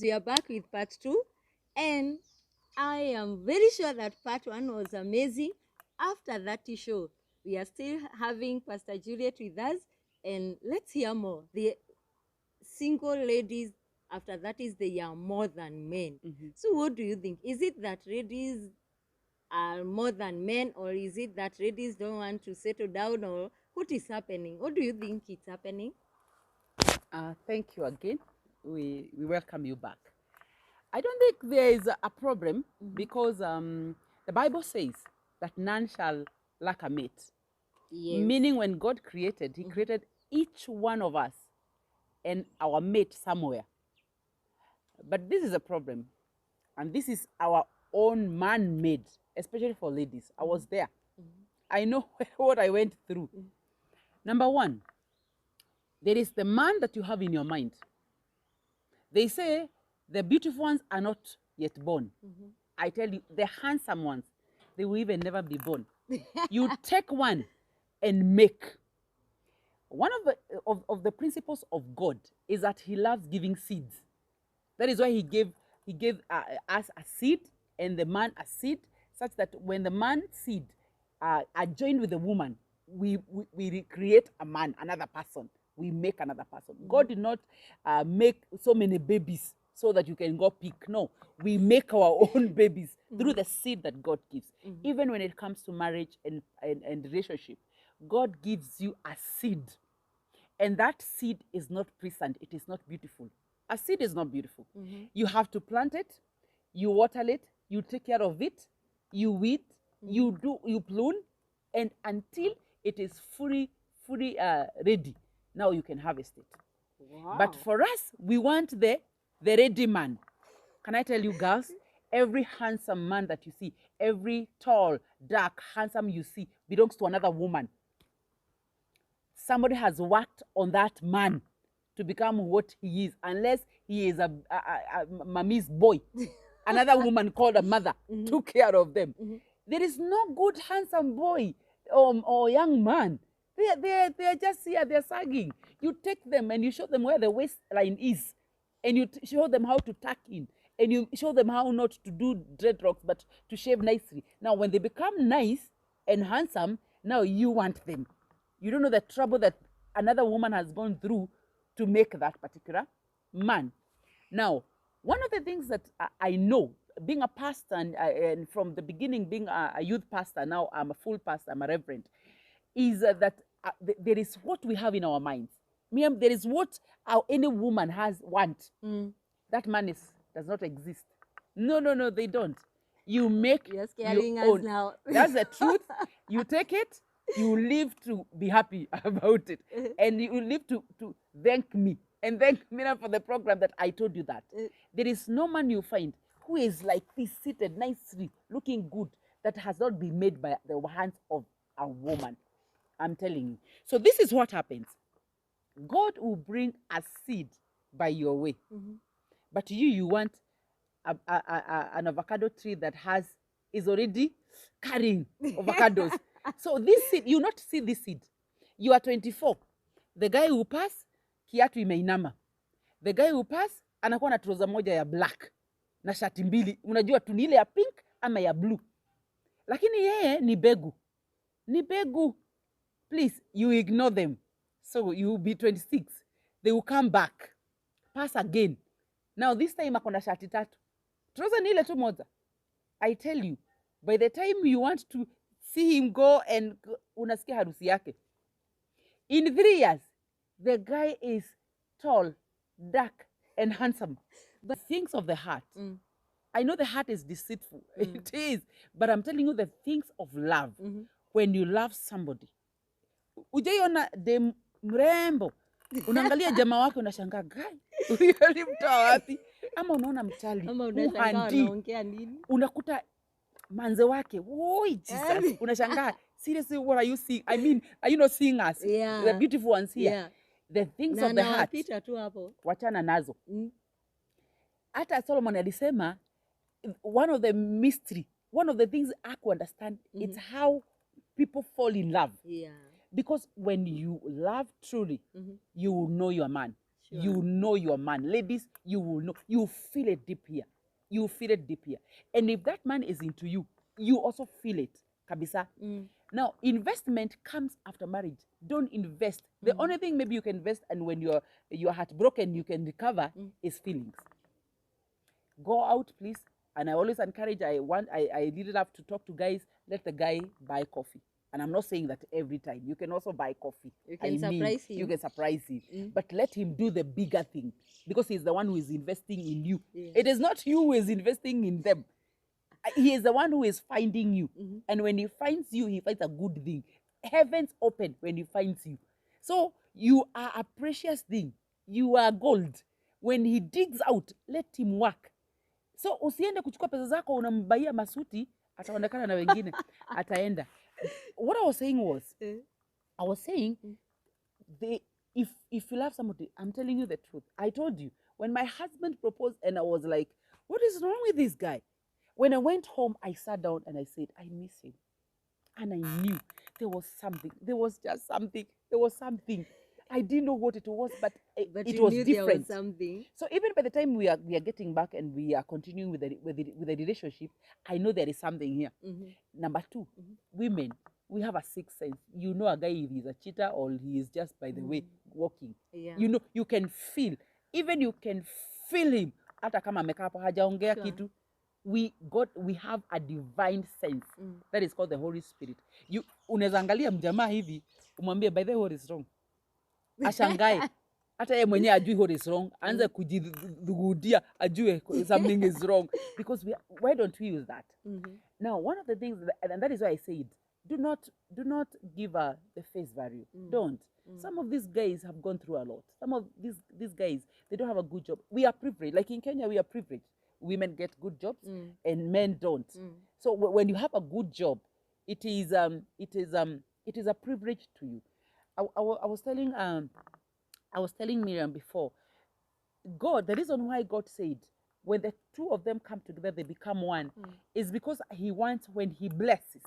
kids, we are back with part 2, and I am very sure that part 1 was amazing. After that show, we are still having Pastor Juliet with us, and let's hear more. The single ladies, after that, is they are more than men. So what do you think? Is it that ladies are more than men, or is it that ladies don't want to settle down, or what is happening? What do you think is happening? Thank you again. We welcome you back. I don't think there is a problem because the Bible says that none shall lack a mate. Yes. Meaning when God created, he created each one of us and our mate somewhere. But this is a problem. And this is our own man-made, especially for ladies. I was there. I know what I went through. Number one, there is the man that you have in your mind. They say the beautiful ones are not yet born. I tell you, the handsome ones, they will even never be born. You take one and make. One of the principles of God is that he loves giving seeds. That is why he gave us a seed and the man a seed, such that when the man's seed are joined with the woman, we create a man, another person. We make another person. God did not make so many babies so that you can go pick. No, we make our own babies through the seed that God gives. Even when it comes to marriage and relationship, God gives you a seed. And that seed is not pleasant. It is not beautiful. A seed is not beautiful. You have to plant it, you water it, you take care of it, you weed, you prune, and until it is fully ready, now you can harvest it. Wow. But for us, we want the ready man. Can I tell you, girls, every handsome man that you see, every tall, dark, handsome you see belongs to another woman. Somebody has worked on that man to become what he is, unless he is a mommy's boy. Another woman called a mother took care of them. There is no good handsome boy or young man. They are just here, they're sagging. You take them and you show them where the waistline is, and you show them how to tuck in, and you show them how not to do dreadlocks, but to shave nicely. Now, when they become nice and handsome, now you want them. You don't know the trouble that another woman has gone through to make that particular man. Now, one of the things that I know, being a pastor and from the beginning being a youth pastor, now I'm a full pastor, I'm a reverend, is that there is what we have in our minds. There is what any woman has want. That man does not exist. No, they don't. You make You're scaring your us own. now. That's the truth. You take it, you live to be happy about it. And you live to thank me. And thank me for the program that I told you that. There is no man you find who is like this, seated nicely, looking good, that has not been made by the hands of a woman. I'm telling you. So this is what happens. God will bring a seed by your way. But you want an avocado tree that is already carrying avocados. So this seed, you not see this seed. You are 24. The guy who pass, kiatu imeinama. The guy who pass, anakuwa na trouser moja ya black na shati mbili. Unajua tu ni ile ya pink ama ya blue. Lakini yeye ni begu. Ni begu. Please, you ignore them. So you will be 26. They will come back. Pass again. Now this time akona shati tatu. Trouser ni ile tu moja. I tell you, by the time you want to see him go and unasikia harusi yake, in 3 years, the guy is tall, dark, and handsome. But things of the heart, I know the heart is deceitful. It is. But I'm telling you the things of love. When you love somebody, ujaiona dem mrembo, unaangalia jamaa wake unashangaa, gai, huyo ni mtoa wapi? Ama unaona mchali, Ama unashangaa wanaongea nini? Unakuta manze wake, oi Jesus, unashangaa, seriously, what are you seeing? I mean, are you not seeing us? Yeah. The beautiful ones here. Yeah. The things of the heart, tu hapo. wachana nazo. Hata Solomon alisema, one of the mystery, one of the things I could understand, it's how people fall in love. Yeah. Because when you love truly, you will know your man. You know your man. Ladies, you will know. You feel it deep here. You feel it deep here. And if that man is into you, you also feel it. Kabisa. Now, investment comes after marriage. Don't invest. The only thing maybe you can invest, and when you're heartbroken, you can recover, is feelings. Go out, please. And I always encourage, I really love to talk to guys. Let the guy buy coffee. And I'm not saying that every time. You can also buy coffee. You can surprise him. You can surprise him. But let him do the bigger thing, because he's the one who is investing in you. Yeah. It is not you who is investing in them. He is the one who is finding you. And when he finds you, he finds a good thing. Heavens open when he finds you. So you are a precious thing. You are gold. When he digs out, let him work. So usiende kuchukua pesa zako unambaia masuti, ataonekana na wengine, ataenda. What I was saying was, if you love somebody, I'm telling you the truth. I told you, when my husband proposed and I was like, what is wrong with this guy? When I went home, I sat down and I said, I miss him. And I knew there was something. There was just something. There was something. I didn't know what it was, but it was different. There was something. So even by the time we are getting back and we are continuing with the relationship, I know there is something here. Number two, women, we have a sixth sense. You know a guy if he's a cheater or he is just by the way walking. Yeah. You know, you can feel. Even you can feel him. Hata kama amekaa hapo hajaongea kitu. We have a divine sense that is called the Holy Spirit. You unaweza angalia mjamaa hivi umwambie by the way what is wrong. Ashangae hata yeye mwenyewe ajui what is wrong, anza kujidhugudia ajue something is wrong, because why don't we use that? Now one of the things and that is why I said do not give the face value. Don't. Some of these guys have gone through a lot. Some of these guys, they don't have a good job. We are privileged. Like in Kenya, we are privileged. Women get good jobs and men don't. So when you have a good job, it is a privilege to you. I was telling Miriam before, God, the reason why God said when the two of them come together they become one is because he wants, when he blesses,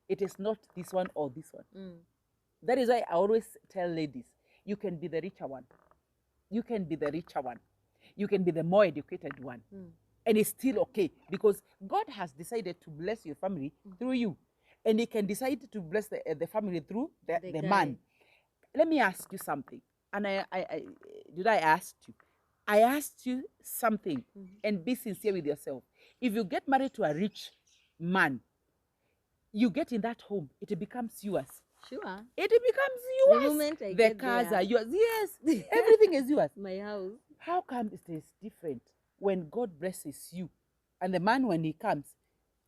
it is not this one or this one. That is why I always tell ladies, you can be the richer one. You can be the richer one. You can be the more educated one. And it's still okay, because God has decided to bless your family through you. And he can decide to bless the family through the man. Let me ask you something. And I ask you? I asked you something, and be sincere with yourself. If you get married to a rich man, you get in that home, it becomes yours. Sure. It becomes yours. The moment I the get cars there. Are yours. Yes. Everything is yours. My house. How come it is different when God blesses you? And the man, when he comes,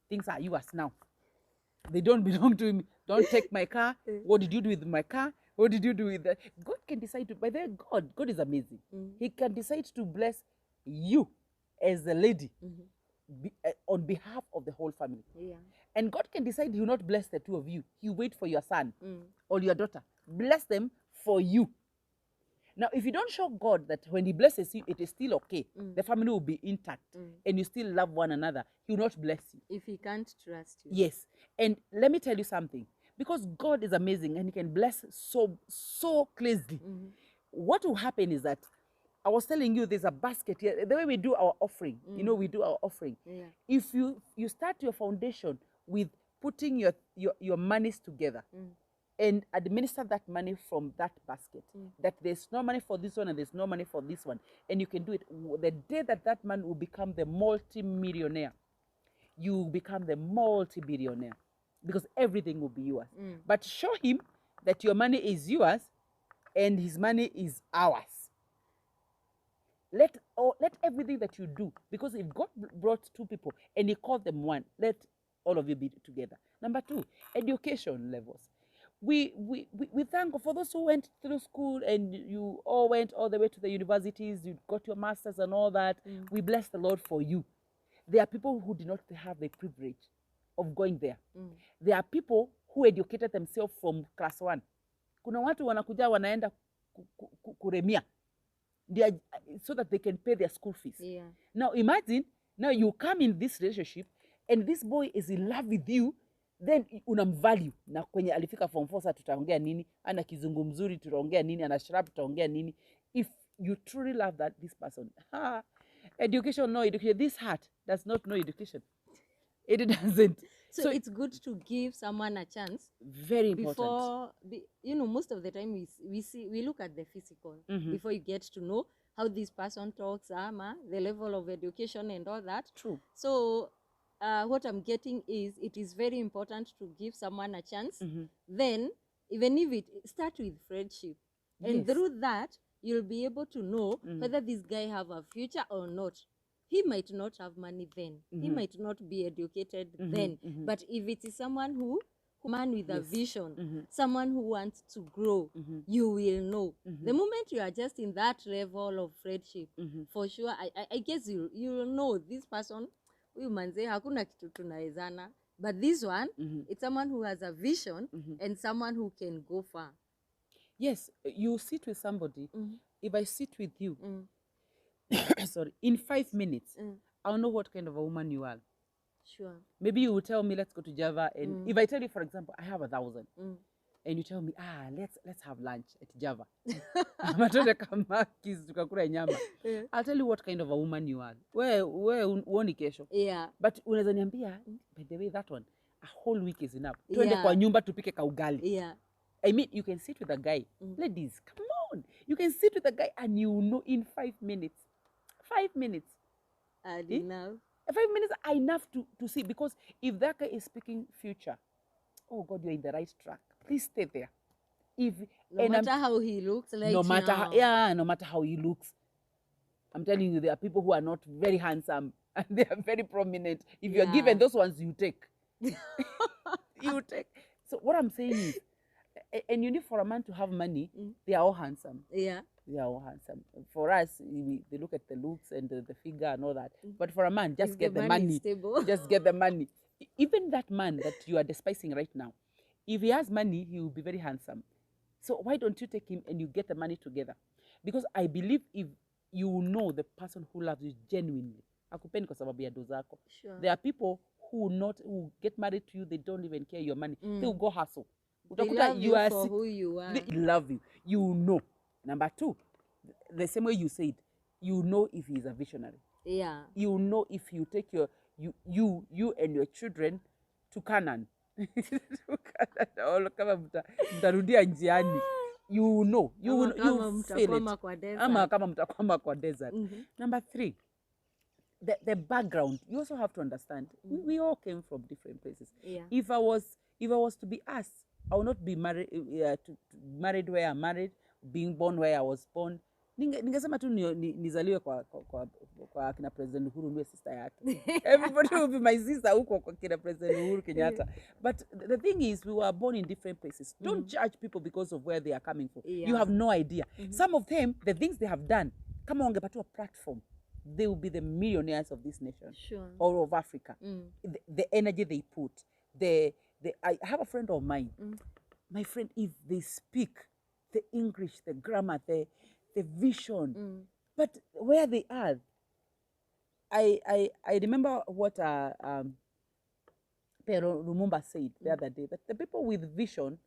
things are yours now. They don't belong to him. Don't take my car. What did you do with my car? What did you do with that? God can decide to, by the way, God is amazing. He can decide to bless you as a lady on behalf of the whole family. Yeah. And God can decide he will not bless the two of you. He will wait for your son or your daughter. Bless them for you. Now, if you don't show God that when he blesses you, it is still okay, the family will be intact, and you still love one another, he will not bless you. If he can't trust you. Yes. And let me tell you something. Because God is amazing and he can bless so closely. What will happen is that, I was telling you, there's a basket here. The way we do our offering, you know, we do our offering. Yeah. If you start your foundation with putting your monies together, and administer that money from that basket, that there's no money for this one and there's no money for this one, and you can do it, the day that man will become the multi-millionaire, you will become the multi-billionaire, because everything will be yours. But show him that your money is yours and his money is ours. Let everything that you do, because if God brought two people and he called them one, let all of you be together. Number two, education levels. We thank God for those who went through school and you all went all the way to the universities, you got your masters and all that. We bless the Lord for you. There are people who did not have the privilege of going there. There are people who educated themselves from class 1. Kuna watu wanakuja wanaenda kuremia so that they can pay their school fees. Yeah. Now imagine, now you come in this relationship and this boy is in love with you, then unamvalue. Na kwenye alifika form 4 tutaongea nini, ana kizungu mzuri tutaongea nini, ana sharp tutaongea nini. If you truly love this person. Education, no education. This heart does not know education. It doesn't. So it's good to give someone a chance. Very important. Before, most of the time we look at the physical before you get to know how this person talks, the level of education and all that. True. So what I'm getting is it is very important to give someone a chance. Then, even if it start with friendship, and through that you'll be able to know whether this guy have a future or not. He might not have money then. He might not be educated then. But if it is someone who man with a vision, someone who wants to grow, you will know. The moment you are just in that level of friendship, for sure, I guess you will know this person, huyu manze hakuna kitu tunaezana. But this one, it's someone who has a vision and someone who can go far. Yes, you sit with somebody. If I sit with you, sorry, in 5 minutes, I'll know what kind of a woman you are. Sure. Maybe you will tell me, let's go to Java. And if I tell you, for example, I have 1,000, and you tell me, let's have lunch at Java. I'll tell you what kind of a woman you are. Where uoni kesho. Yeah. But unaweza niambia, by the way, that one, a whole week is enough. Tuende kwa nyumba tupike kaugali. Yeah. I mean, you can sit with a guy. Ladies, come on. You can sit with a guy and you know in 5 minutes. 5 minutes. Enough. 5 minutes are enough to see, because if that guy is speaking future, oh God, you're in the right track. Please stay there. No matter how he looks, like no matter how he looks. I'm telling you, there are people who are not very handsome and they are very prominent. If you're given those ones, you take. You take. So what I'm saying is, and you need for a man to have money, they are all handsome. Yeah. They are all handsome. For us, they look at the looks and the figure and all that. But for a man, just get the money. Just get the money. Even that man that you are despising right now, if he has money, he will be very handsome. So why don't you take him and you get the money together? Because I believe if you know the person who loves you genuinely, akupendi kwa sababu ya dozako. Sure. There are people who get married to you, they don't even care your money. They will go hustle. They love you for who you are. They love you. You know. Number 2, the same way you said, you know if he is a visionary. Yeah. You know if you take you and your children to Canaan. Mtarudia njiani. You know. You feel it. Ama kama mtakwama kwa desert. Number 3, the background. You also have to understand. We all came from different places. Yeah. If I was to be asked, I will not be married married where I'm married, being born where I was born. Ningesema tu nizaliwe kwa kina President Uhuru niwe sister yake. Everybody will be my sister huko kwa kina President Uhuru Kenyatta. But the thing is, we were born in different places. Don't judge people because of where they are coming from. You have no idea. Some of them, the things they have done, kama wangepatiwa platform, they will be the millionaires of this nation. Sure. Or of Africa. The energy they put, I have a friend of mine. My friend, if they speak the English, the grammar, the vision, but where they are, I remember what Pero Lumumba said the other day, that the people with vision,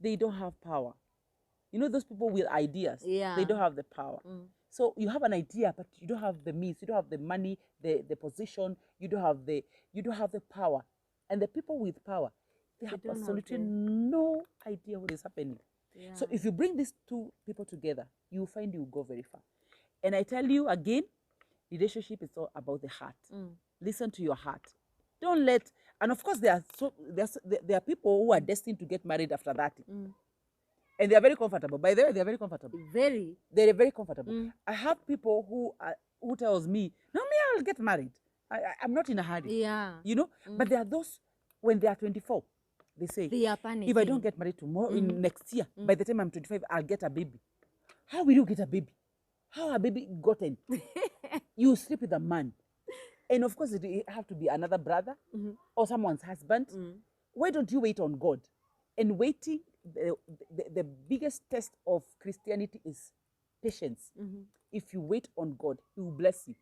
they don't have power. You know, those people with ideas, they don't have the power. So you have an idea, but you don't have the means, you don't have the money, the position, you don't have the power. And the people with power, they have absolutely no idea what is happening. Yeah. So if you bring these two people together, you will find you will go very far. And I tell you again, relationship is all about the heart. Listen to your heart. Don't let, and of course there are people who are destined to get married after that. And they are very comfortable. By the way, they are very comfortable. They're very comfortable. I have people who tells me, no, I'll get married. I'm not in a hurry. Yeah. You know? But there are those, when they are 24, they say, they are panicking. If I don't get married tomorrow, in next year, by the time I'm 25, I'll get a baby. How will you get a baby? How a baby gotten? You sleep with a man. And of course, it have to be another brother or someone's husband. Why don't you wait on God? And waiting, the biggest test of Christianity is patience. If you wait on God, He will bless you.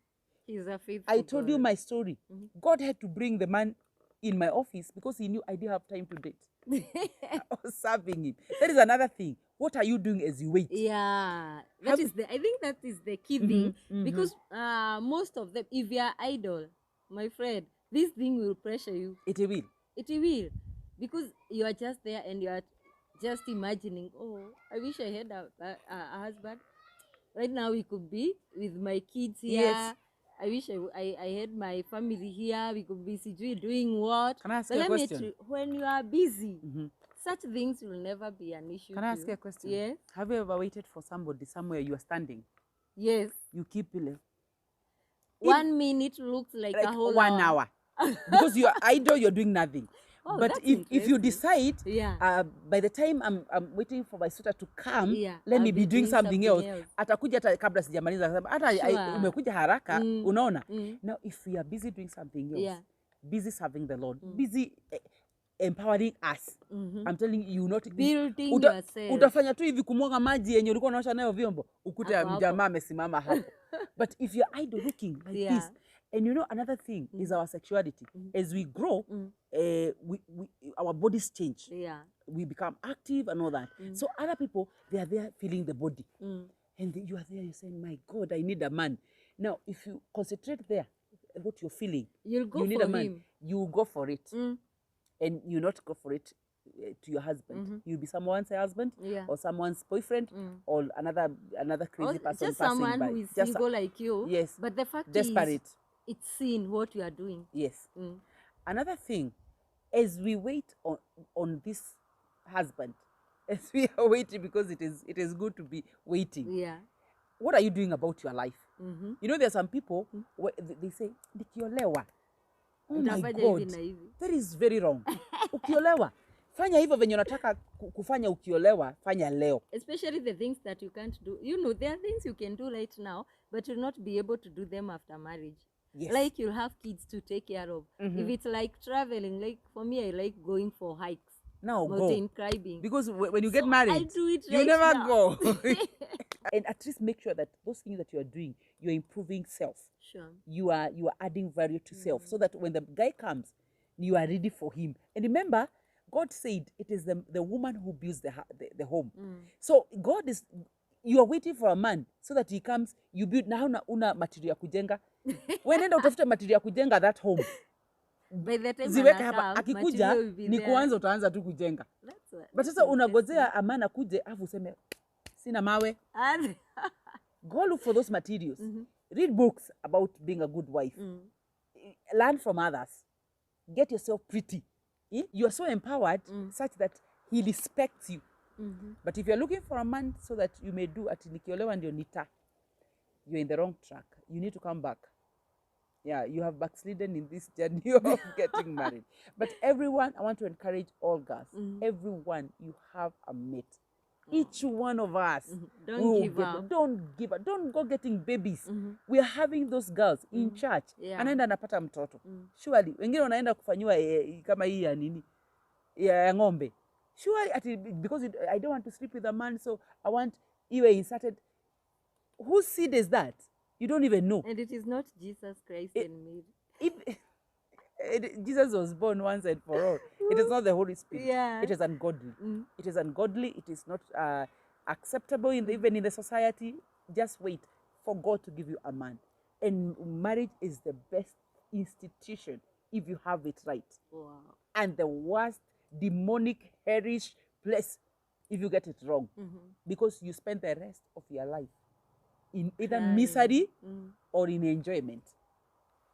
He's a faithful I told you my story. God had to bring the man in my office because he knew I didn't have time to date. I was serving him. That is another thing. What are you doing as you wait? Yeah, I think that is the key thing, because most of them, if you are idle, my friend, this thing will pressure you. It will. It will, because you are just there and you are just imagining, oh, I wish I had a husband. Right now we could be with my kids here. Yes. I wish I had my family here. We could be doing what? Can I ask But you a let me question? when you are busy, such things will never be an issue. Can I ask you a question? Yes. Have you ever waited for somebody somewhere you are standing? Yes. You keep 1 minute looks like a whole 1 hour. Because you're idle, you're doing nothing. Oh, but that's if you decide, yeah, by the time I'm waiting for my suitor to come, yeah, let I'll me be doing something else. Atakuja hata kabla sijamaliza, hata Sure. umekuja haraka, unaona. Mm. Now if we are busy doing something else, Yeah. busy serving the Lord, busy empowering us, I'm telling you, not building yourself. Utafanya tu hivi kumwaga maji yenye ulikuwa unaosha nayo vyombo, ukute mjamaa amesimama hapo. But if you're idle looking like this, and you know another thing is our sexuality. As we grow, our bodies change. Yeah. We become active and all that. So other people, they are there feeling the body. And you are there, you're saying, my God, I need a man. Now, if you concentrate there, what you're feeling, you need for a man. Him. You go for it. And you not go for it to your husband. You'll be someone's husband, or someone's boyfriend, or another crazy person just passing someone by. who is single like you. Yes. But the fact desperate. is, it's seen what you are doing. Yes. Another thing, as we wait on this husband, as we are waiting, because it is good to be waiting. Yeah. What are you doing about your life? You know, there are some people where they say, "Nikiolewa." Oh my God, that is very wrong. Ukiolewa, fanya hivyo venye unataka kufanya ukiolewa, fanya leo. Especially the things that you can't do. You know, there are things you can do right now, but you'll not be able to do them after marriage. Yes. Like you'll have kids to take care of. If it's like traveling, like for me, I like going for hikes. Now mountain climbing. Because when you get married, I do it you right never now. go. And at least make sure that those things that you are doing, you're improving self. Sure. You are adding value to self, so that when the guy comes, you are ready for him. And remember, God said it is the woman who builds the home. So God is, you are waiting for a man so that he comes, you build. Now una material ya kujenga. When enda utafute material ya kujenga that home. By the time ziweke hapa, akikuja ni kuanza utaanza tu kujenga. But sasa unagozea amana kuje afu useme sina mawe. Go look for those materials. Read books about being a good wife. Learn from others. Get yourself pretty. You are so empowered such that he respects you. But if you're looking for a man so that you may do ati nikiolewa ndio nita, you're in the wrong track. You need to come back. Yeah, you have backslidden in this journey of getting married. But everyone, I want to encourage all girls. Everyone, you have a mate. Each one of us. Don't give up. Don't give up. Don't go getting babies. We are having those girls in church. Anaenda anapata mtoto. Surely, wengine wanaenda kufanyiwa kama hii ya nini? Ya ng'ombe. Surely, because I don't want to sleep with a man, so I want iwe inserted. Whose seed is that? You don't even know. And it is not Jesus Christ and Mary. Jesus was born once and for all. It is not the Holy Spirit. Yeah. It is ungodly. It is ungodly. It is not acceptable even in the society. Just wait for God to give you a man. And marriage is the best institution if you have it right. Wow. And the worst demonic, hellish place if you get it wrong. Because you spend the rest of your life in either misery or in enjoyment.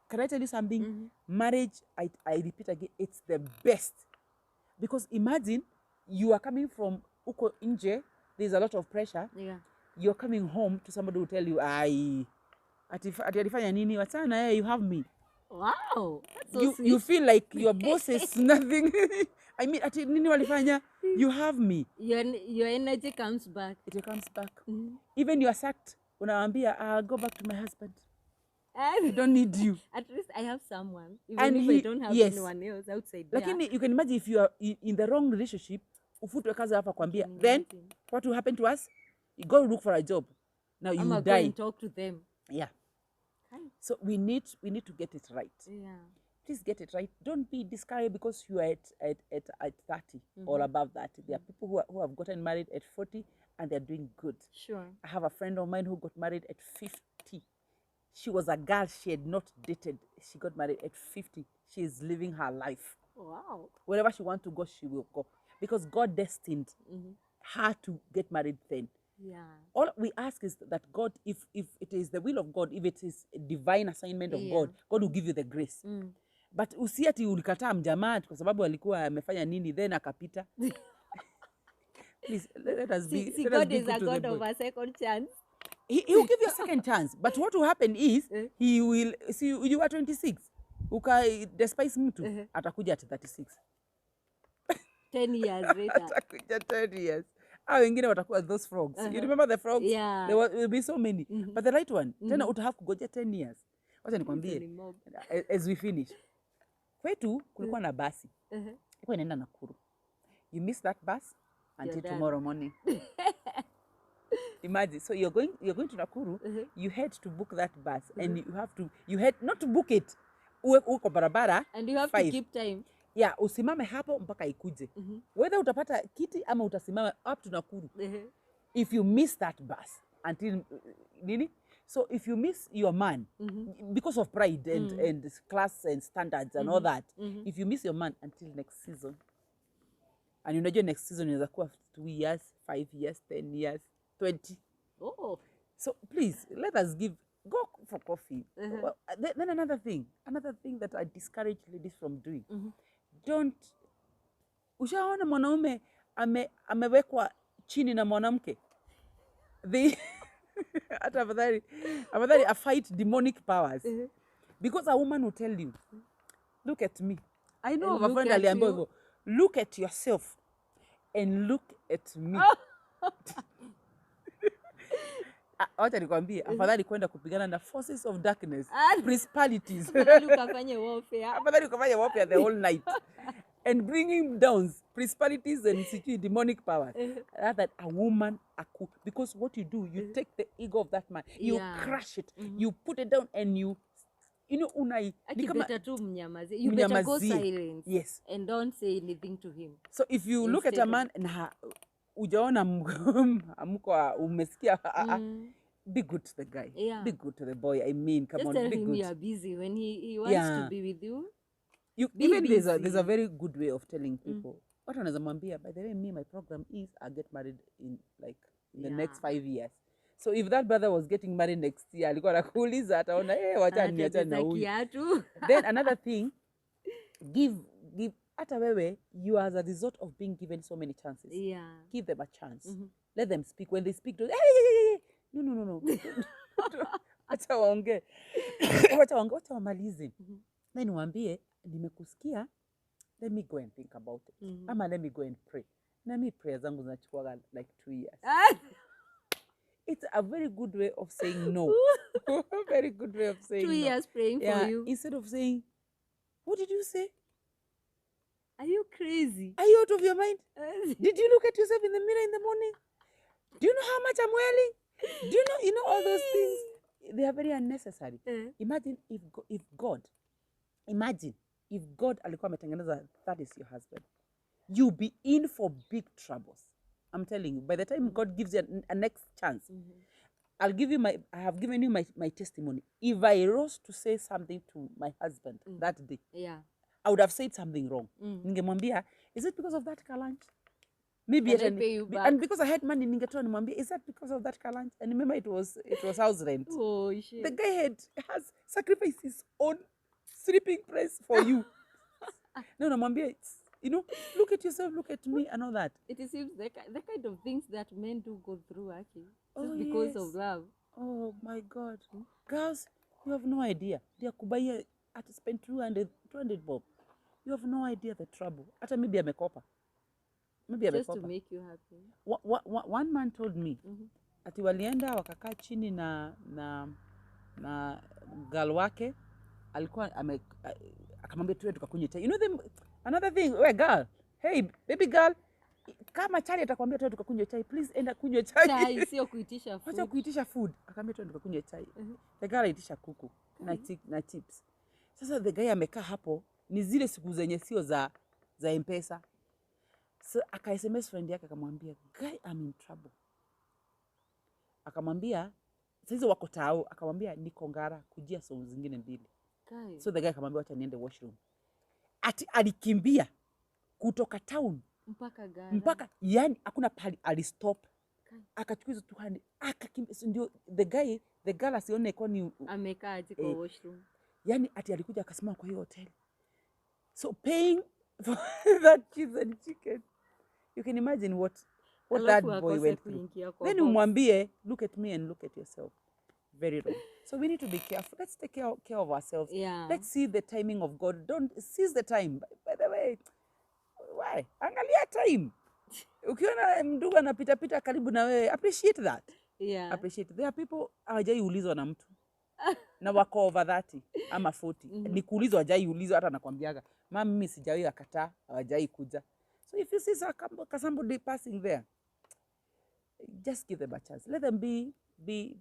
Can I tell you something? Marriage, I repeat again, it's the best. Because imagine you are coming from uko nje, there's a lot of pressure. Yeah. You're coming home to somebody who will tell you, ati alifanya nini? Wachana, you have me. Wow. That's so sweet. You feel like your boss is nothing. I mean, ati nini walifanya? You have me. Your energy comes back. It comes back. Even you are sacked. Unawambia, I'll go back to my husband. I don't need you. At least I have someone. Even if I don't have anyone else outside there. Lakini you can imagine if you are in the wrong relationship, ufutwe kazi hapa kwambia, then what will happen to us? You go look for a job. Now you die. Go and talk to them. Yeah. So we need to get it right. Yeah. please get it right. Don't be discouraged because you are at 30 or above that. There are people who have gotten married at 40 and they're doing good. Sure. I have a friend of mine who got married at 50. She was a girl she had not dated. She got married at 50. She is living her life. Wow. Wherever she wants to go, she will go. Because God destined her to get married then. Yeah. All we ask is that God, if it is the will of God, if it is a divine assignment of God, God will give you the grace. But usiati ulikataa mjamaa kwa sababu alikuwa amefanya nini then akapita. Please let us be. See, God is a God of a second chance. He will give you a second chance. But what will happen is he will see you are 26. Despise mtu atakuja at 36. 10 years later. Atakuja 10 years. Wengine watakuwa those frogs. You remember the frogs? Yeah. There will be so many. But the right one, tena utahave kugoja 10 years. Wacha nikwambie, as we finish. Kwetu kulikuwa na basi. Ilikuwa inaenda Nakuru. You miss that bus until tomorrow morning. Imagine, so you're going to Nakuru, you had to book that bus and you had not to book it. Uko barabara and you have 5. To keep time. Yeah, usimame hapo mpaka ikuje. Whether utapata kiti ama utasimama up to Nakuru. If you miss that bus until nini? So if you miss your man because of pride and class and standards and all that, if you miss your man until next season, and you know next season inaweza kuwa 2 years, 5 years, 10 years, 20. Oh. So please let us go for coffee. Well, then another thing that I discourage ladies from doing. Don't ushaona mwanaume amewekwa chini na mwanamke. Hata afadhali a fight demonic powers. Because a woman will tell you, look at me. I know of a friend aliambiwa hivyo. Look at yourself and look at me. Wacha nikwambie, afadhali kwenda kupigana na forces of darkness, principalities. Afadhali ukafanye warfare. Afadhali ukafanye warfare the whole night. And bringing down principalities and demonic powers. Rather a woman, because what you do, you take the ego of that man, you crush it, you put it down and you know, better to mnyamaze. You better go silent. Yes. And don't say anything to him. So if you look at a man and ujaona amko umesikia, be good to the guy. Yeah. Be good to the boy. I mean, come just on, tell be him good. You are busy when he wants to be with you. Even there's a very good way of telling people. What anaweza mwambia, by the way, my program is I get married in the next 5 years. So if that brother was getting married next year, alikuwa anakuuliza ataona wacha na huyu. Then another thing, give hata wewe, you are as a result of being given so many chances. Yeah. Give them a chance. Let them speak. When they speak, no. Wacha waongee. Wacha wamalize. Then waambie, nimekusikia, let me go and think about it. Ama let me go and pray. Na mi prayer zangu zinachukua like 2 years. It's a very good way of saying no. Very good way of saying 2 years praying for you. Instead of saying, what did you say? Are you crazy? Are you out of your mind? Did you look at yourself in the mirror in the morning? Do you know how much I'm wearing? Do you know all those things? They are very unnecessary. Imagine if God alikuwa ametengeneza that is your husband. You'll be in for big troubles. I'm telling you, by the time God gives you a next chance, I have given you my testimony. If I rose to say something to my husband that day, I would have said something wrong. Ningemwambia, is it because of that car lunch? Maybe and because I had money, ningetoa nimwambia, is that because of that car lunch? And remember, it was house rent. Oh shit! The guy has sacrificed his own sleeping place for you. No, namwambia, look at yourself, look at me, and all that. It seems the kind of things that men do go through, actually, just because of love. Oh my God, girls, you have no idea. They are kubaya at spend 200 bob. You have no idea the trouble. Ata maybe amekopa. Just to make you happy. One man told me, ati walienda wakakaa chini na girl wake, alikuwa akamwambia tuwe tukakunywe chai. You know another thing, girl, hey baby girl, kama chali atakwambia tuwe tukakunywe chai, please enda kunywe chai. Chai sio kuitisha food. Acha kuitisha food. Akamwambia tuwe tukakunywe chai. The girl aitisha kuku na chips. Sasa the guy amekaa hapo, ni zile siku zenye sio za M-Pesa. So aka SMS friend yake akamwambia, guy, I'm in trouble. Akamwambia sasa wako tao, akamwambia niko Ngara kujia so zingine mbili. Guy. So the guy akamwambia acha niende washroom. Ati alikimbia kutoka town mpaka yani hakuna pali alistop. Akachukua hizo 200 akakimbia. Ndio the girl asione kwa ni amekaa kwa washroom. Yani ati alikuja akasimama kwa hiyo hotel. So paying for that cheese and chicken. You can imagine what that boy went through. Then umwambie, look at me and look at yourself. Very wrong. So we need to be careful. Let's take care of ourselves. Yeah. Let's see the timing of God. Don't seize the time. By the way, why? Angalia time. Ukiona mtu anapita karibu na wewe, appreciate that. Yeah. Appreciate. There are people hawajaiulizwa na mtu. Na wako over 30 ama 40. Ni kuulizwa hajaiulizwa, hata nakwambiaga, mama mimi sijawahi akataa, hawajai kuja. So if you see somebody passing there, just give them a chance. Let them be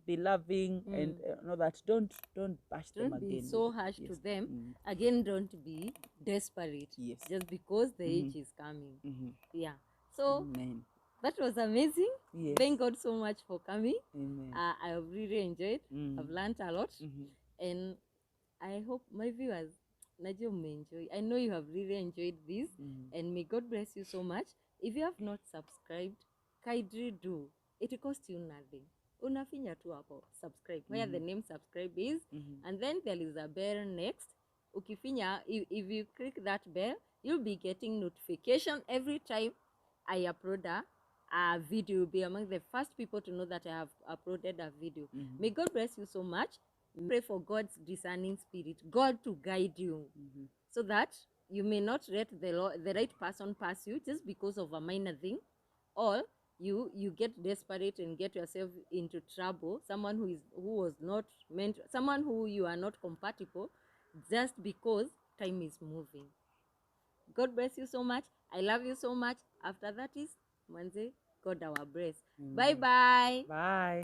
loving and know that don't bash them again. Don't be so harsh to them. Again, don't be desperate. Yes. Just because the age is coming. Yeah. So Amen. That was amazing. Yes. Thank God so much for coming. Amen. I have really enjoyed. I've learned a lot. And I hope my viewers, najua enjoy. I know you have really enjoyed this. And may God bless you so much. If you have not subscribed, kindly do. It costs you nothing. Unafinya tu hapo subscribe where the name subscribe is, and then there is a bell next. Ukifinya, if you click that bell, you'll be getting notification every time I upload a video. You'll be among the first people to know that I have uploaded a video. May God bless you so much. Pray for God's discerning spirit, God to guide you, so that you may not let the right person pass you just because of a minor thing, or you get desperate and get yourself into trouble. Someone who was not meant, someone who you are not compatible, just because time is moving. God bless you so much. I love you so much. After that is Manze, God our bless. Bye bye. Bye.